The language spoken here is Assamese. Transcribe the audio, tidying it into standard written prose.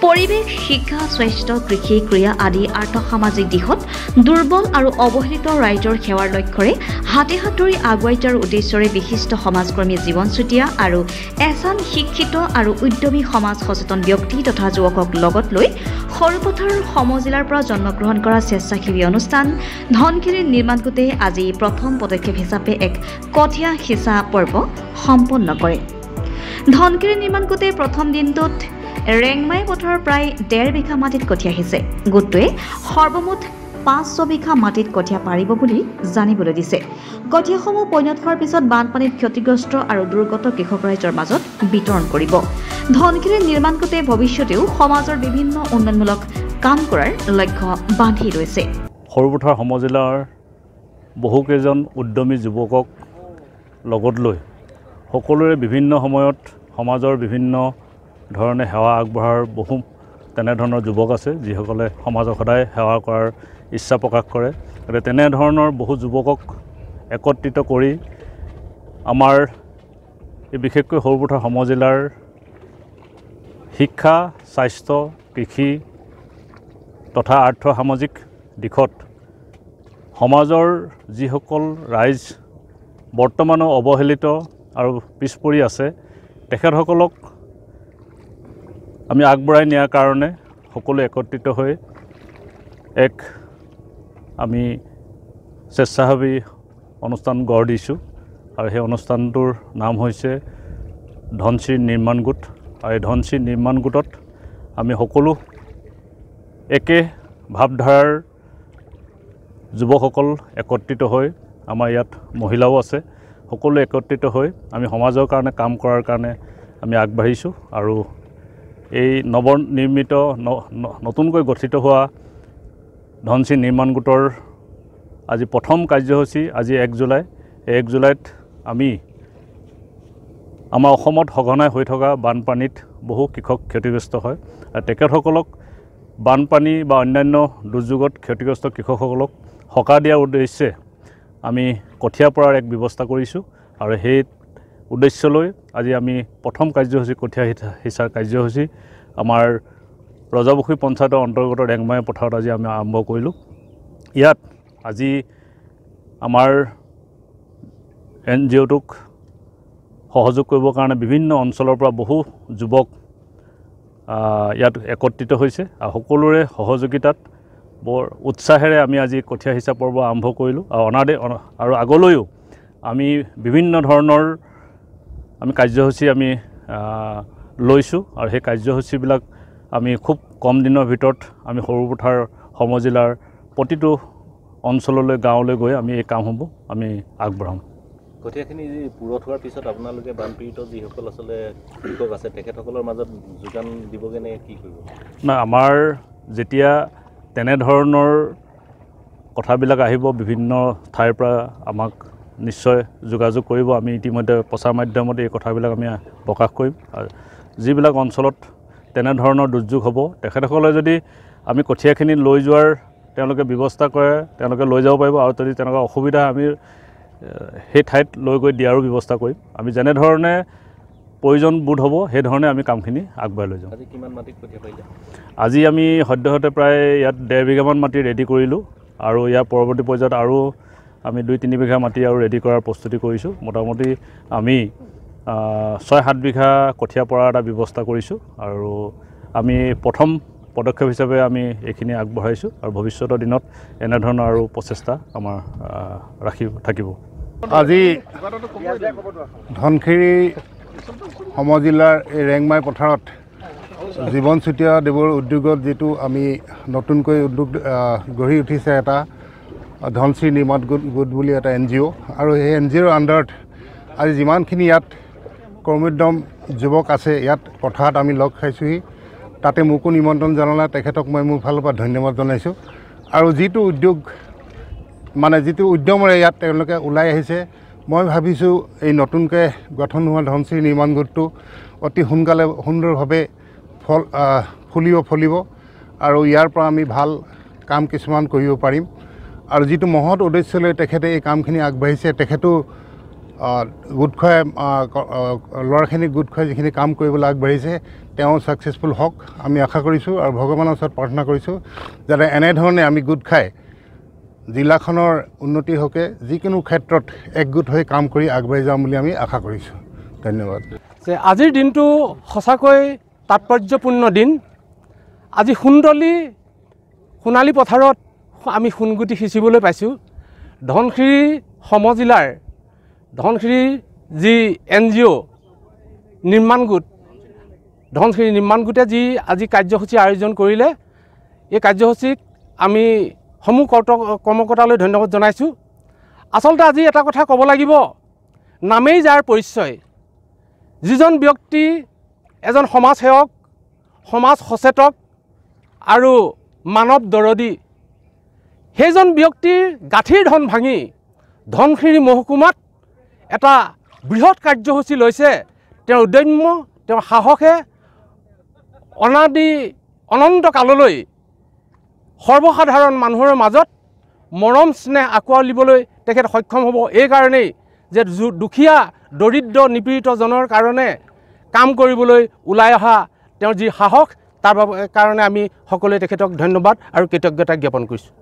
পৰিৱেশ, শিক্ষা, স্বাস্থ্য, কৃষি, ক্ৰীড়া আদি আৰ্থসামাজিক দিশত দুৰ্বল আৰু অৱহেলিত ৰাইজৰ সেৱাৰ লক্ষ্যৰে হাতে হাত ধৰি আগুৱাই যোৱাৰ উদ্দেশ্যৰে বিশিষ্ট সমাজকৰ্মী জীৱন চুতীয়া আৰু এচাম শিক্ষিত আৰু উদ্যমী সমাজ সচেতন ব্যক্তি তথা যুৱকক লগত লৈ সৰুপথাৰ সমজিলাৰ পৰা জন্মগ্ৰহণ কৰা স্বেচ্ছাসেৱী অনুষ্ঠান ধনশিৰি নিৰ্মাণ গোটে আজি প্ৰথম পদক্ষেপ হিচাপে এক কঠীয়া সিঁচা পৰ্ব সম্পন্ন কৰে। ধনশিৰি নিৰ্মাণ গোটে প্ৰথম দিনটোত ৰেংমাই পথাৰৰ প্ৰায় 1.5 বিঘা মাটিত কঠীয়া সিঁচে। গোটটোৱে সৰ্বমুঠ 500 বিঘা মাটিত কঠীয়া পাৰিব বুলি জানিবলৈ দিছে। কঠীয়াসমূহ পৰিণত হোৱাৰ পিছত বানপানীত ক্ষতিগ্ৰস্ত আৰু দুৰ্গত কৃষক ৰাইজৰ মাজত বিতৰণ কৰিব। ধনশিৰি নিৰ্মাণ গোটে ভৱিষ্যতেও সমাজৰ বিভিন্ন উন্নয়নমূলক কাম কৰাৰ লক্ষ্য বান্ধি লৈছে। সৰুপথাৰ সমজিলাৰ বহুকেইজন উদ্যমী যুৱকক লগত লৈ সকলোৰে বিভিন্ন সময়ত সমাজৰ বিভিন্ন ধৰণে সেৱা আগবঢ়াৰ বহু তেনেধৰণৰ যুৱক আছে, যিসকলে সমাজক সদায় সেৱা কৰাৰ ইচ্ছা প্ৰকাশ কৰে। গতিকে তেনেধৰণৰ বহু যুৱকক একত্ৰিত কৰি আমাৰ এই বিশেষকৈ সৰুপথাৰ সমজিলাৰ শিক্ষা, স্বাস্থ্য, কৃষি তথা আৰ্থসামাজিক দিশত সমাজৰ যিসকল ৰাইজ বৰ্তমানো অৱহেলিত আৰু পিছ পৰি আছে, তেখেতসকলক আমি আগবঢ়াই নিয়াৰ কাৰণে সকলো একত্ৰিত হৈ এক আমি স্বেচ্ছাসেৱী অনুষ্ঠান গঢ় দিছোঁ। আৰু সেই অনুষ্ঠানটোৰ নাম হৈছে ধনশিৰি নিৰ্মাণ গোট। আৰু এই ধনশিৰি নিৰ্মাণ গোটত আমি সকলো একে ভাৱধাৰাৰ যুৱকসকল একত্ৰিত হৈ, আমাৰ ইয়াত মহিলাও আছে, সকলো একত্ৰিত হৈ আমি সমাজৰ কাৰণে কাম কৰাৰ কাৰণে আমি আগবাঢ়িছোঁ। আৰু এই নৱনিৰ্মিত নতুনকৈ গঠিত হোৱা ধনশিৰি নিৰ্মাণ গোটৰ আজি প্ৰথম কাৰ্যসূচী আজি 1 জুলাই। এই 1 জুলাইত আমি আমাৰ অসমত সঘনাই হৈ থকা বানপানীত বহু কৃষক ক্ষতিগ্ৰস্ত হয়, আৰু তেখেতসকলক বানপানী বা অন্যান্য দুৰ্যোগত ক্ষতিগ্ৰস্ত কৃষকসকলক সকাহ দিয়াৰ উদ্দেশ্যে আমি কঠীয়া পৰাৰ এক ব্যৱস্থা কৰিছোঁ। আৰু সেই উদ্দেশ্যলৈ আজি আমি প্ৰথম কাৰ্যসূচী কঠীয়া সিঁচাৰ কাৰ্যসূচী আমাৰ ৰজাপুখুৰী পঞ্চায়তৰ অন্তৰ্গত ৰেংমাই পথাৰত আজি আমি আৰম্ভ কৰিলোঁ। ইয়াত আজি আমাৰ NGOটোক সহযোগ কৰিবৰ কাৰণে বিভিন্ন অঞ্চলৰ পৰা বহু যুৱক ইয়াত একত্ৰিত হৈছে, আৰু সকলোৰে সহযোগিতাত বৰ উৎসাহেৰে আমি আজি কঠীয়া সিঁচা পৰ্ব আৰম্ভ কৰিলোঁ। আৰু আগলৈও আমি বিভিন্ন ধৰণৰ আমি কাৰ্যসূচী আমি লৈছোঁ, আৰু সেই কাৰ্যসূচীবিলাক আমি খুব কম দিনৰ ভিতৰত আমি সৰুপথাৰ সমজিলাৰ প্ৰতিটো অঞ্চললৈ, গাঁৱলৈ গৈ আমি এই কামসমূহ আমি আগবঢ়াম। কঠীয়াখিনি পুৰত হোৱাৰ পিছত আপোনালোকে বানপীড়িত যিসকল আচলতে কৃষক আছে তেখেতসকলৰ মাজত যোগান দিবগৈ নে কি কৰিব? নাই, আমাৰ যেতিয়া তেনেধৰণৰ কথাবিলাক আহিব বিভিন্ন ঠাইৰ পৰা আমাক নিশ্চয় যোগাযোগ কৰিব। আমি ইতিমধ্যে প্ৰচাৰ মাধ্যমত এই কথাবিলাক আমি প্ৰকাশ কৰিম। আৰু যিবিলাক অঞ্চলত তেনেধৰণৰ দুৰ্যোগ হ'ব, তেখেতসকলে যদি আমি কঠীয়াখিনি লৈ যোৱাৰ তেওঁলোকে ব্যৱস্থা কৰে, তেওঁলোকে লৈ যাব পাৰিব। আৰু যদি তেনেকুৱা অসুবিধা আমি সেই ঠাইত লৈ গৈ দিয়াৰো ব্যৱস্থা কৰিম। আমি যেনেধৰণে প্ৰয়োজন বোধ হ'ব সেইধৰণে আমি কামখিনি আগবঢ়াই লৈ যাম। আজি কিমান মাটিত কঠীয়া পাৰিলে? আজি আমি সদ্যহতে প্ৰায় ইয়াত 1.5 বিঘামান মাটি ৰেডি কৰিলোঁ, আৰু ইয়াৰ পৰৱৰ্তী পৰ্যায়ত আৰু আমি 2-3 বিঘা মাটি আৰু ৰেডি কৰাৰ প্ৰস্তুতি কৰিছোঁ। মোটামুটি আমি 6-7 বিঘা কঠীয়া পৰাৰ এটা ব্যৱস্থা কৰিছোঁ, আৰু আমি প্ৰথম পদক্ষেপ হিচাপে আমি এইখিনি আগবঢ়াইছোঁ। আৰু ভৱিষ্যতৰ দিনত এনেধৰণৰ আৰু প্ৰচেষ্টা আমাৰ থাকিব। আজি ধনশিৰি সমজিলাৰ এই ৰেংমাই পথাৰত জীৱন চুতীয়া দেৱৰ উদ্যোগত যিটো আমি নতুনকৈ উদ্যোগ গঢ়ি উঠিছে, এটা ধনশিৰি নিৰ্মাণ গোট বুলি এটা NGO, আৰু সেই NGOৰ আণ্ডাৰত আজি যিমানখিনি ইয়াত কৰ্মোদ্যম যুৱক আছে, ইয়াত পথাৰত আমি লগ খাইছোঁহি। তাতে মোকো নিমন্ত্ৰণ জনালে, তেখেতক মই মোৰ ফালৰ পৰা ধন্যবাদ জনাইছোঁ। আৰু যিটো উদ্যোগ যিটো উদ্যমেৰে ইয়াত তেওঁলোকে ওলাই আহিছে, মই ভাবিছোঁ এই নতুনকৈ গঠন হোৱা ধনশিৰি নিৰ্মাণ গোটটো অতি সোনকালে সুন্দৰভাৱে ফলিব, আৰু ইয়াৰ পৰা আমি ভাল কাম কিছুমান কৰিব পাৰিম। আৰু যিটো মহৎ উদ্দেশ্য লৈ তেখেতে এই কামখিনি আগবাঢ়িছে, তেখেতো গোট খুৱাই ল'ৰাখিনিক গোট খুৱাই যিখিনি কাম কৰিবলৈ আগবাঢ়িছে তেওঁ ছাকচেছফুল হওক আমি আশা কৰিছোঁ আৰু ভগৱানৰ ওচৰত প্ৰাৰ্থনা কৰিছোঁ যাতে এনেধৰণে আমি গোট খাই জিলাখনৰ উন্নতি হকে যিকোনো ক্ষেত্ৰত একগোট হৈ কাম কৰি আগবাঢ়ি যাম বুলি আমি আশা কৰিছোঁ। ধন্যবাদ। আজিৰ দিনটো সঁচাকৈ তাৎপৰ্যপূৰ্ণ দিন। আজি সোণালী পথাৰত আমি সোণগুটি সিঁচিবলৈ পাইছোঁ। ধনশিৰি সমজিলাৰ ধনশিৰি যি NGO নিৰ্মাণ গোট ধনশিৰি নিৰ্মাণ গোটে যি আজি কাৰ্যসূচী আয়োজন কৰিলে এই কাৰ্যসূচীক আমি সমূহ কৰ্মকৰ্তালৈ ধন্যবাদ জনাইছোঁ। আচলতে আজি এটা কথা ক'ব লাগিব, নামেই যাৰ পৰিচয়। যিজন ব্যক্তি এজন সমাজসেৱক, সমাজ সচেতক আৰু মানৱ দৰদী, সেইজন ব্যক্তিৰ গাঁঠিৰ ধন ভাঙি ধনশিৰি মহকুমাত এটা বৃহৎ কাৰ্যসূচী লৈছে। তেওঁৰ উদ্যম্য, তেওঁৰ সাহসে অনন্ত কাললৈ সৰ্বসাধাৰণ মানুহৰ মাজত মৰম স্নেহ আঁকোৱালিবলৈ তেখেত সক্ষম হ'ব। এইকাৰণেই যে দুখীয়া দৰিদ্ৰ নিপীড়িতজনৰ কাৰণে কাম কৰিবলৈ ওলাই অহা তেওঁৰ যি সাহস, তাৰ কাৰণে আমি সকলোৱে তেখেতক ধন্যবাদ আৰু কৃতজ্ঞতা জ্ঞাপন কৰিছোঁ।